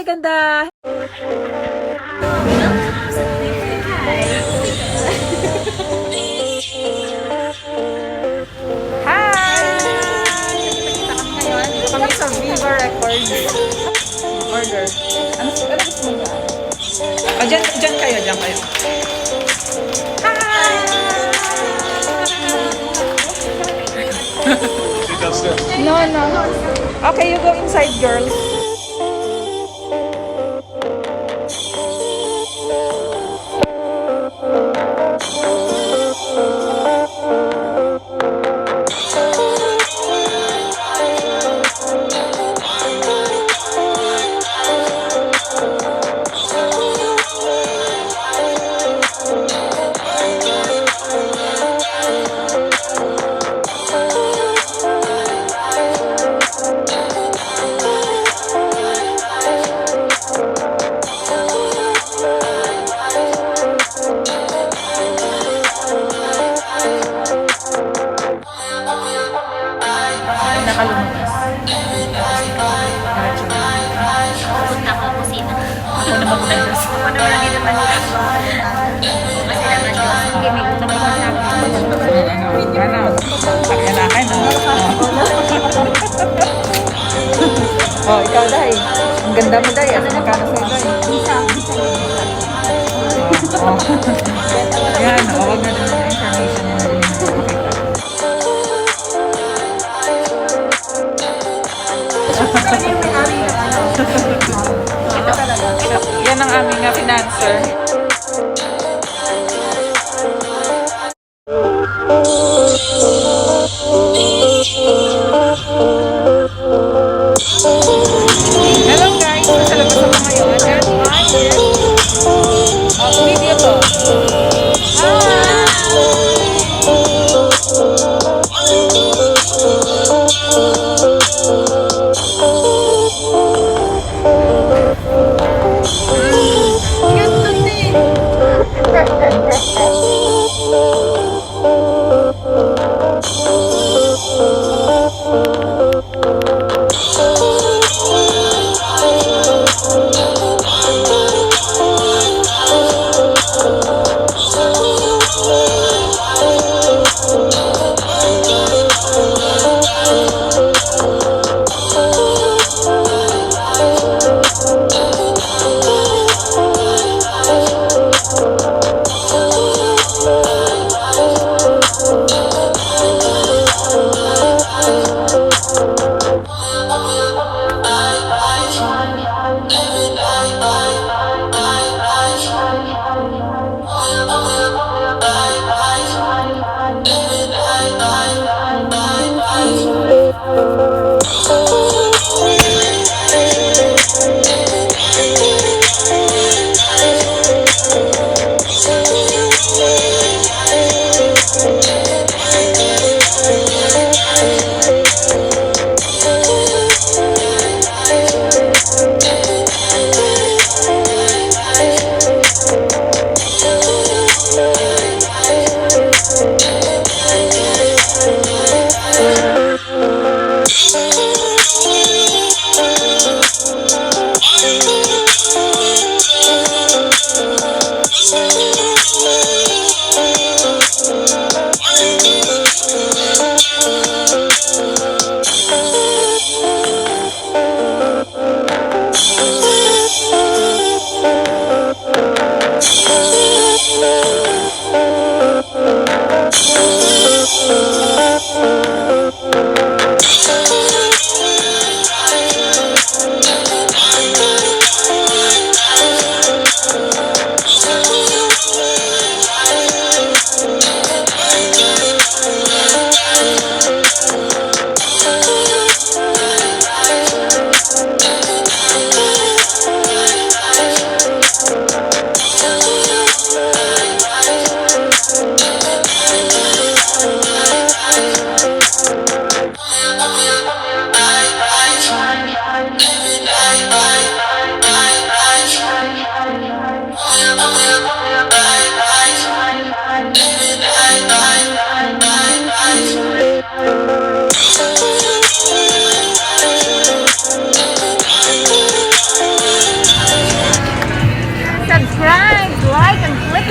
Hi, ganda! Hi! Kita kami ngayon. Dito kami sa Viva Records. Order. Ano gusto mo dyan? O, dyan kayo, dyan kayo. No, no. Okay, you go inside, girls. Nakalumabas. Punta ko kusina. Ako na mag-message. Ako naman hindi naman nila. Kasi naman yun. Hindi may utang naman namin. Ano? Pakyanakan, no? Oh, ikaw, Day. Ang ganda mo, Day. Ano magkano sa'yo, Day? Oh. Yan, huwag na din yung information na rin. Yan ang aming financer. Hello guys! Nasa labas ako ngayon. And I will video to.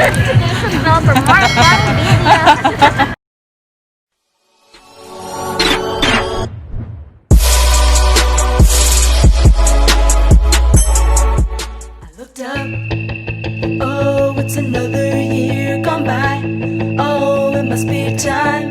Notification bell for more fun videos. Looked up, oh, it's another year gone by. Oh, it must be time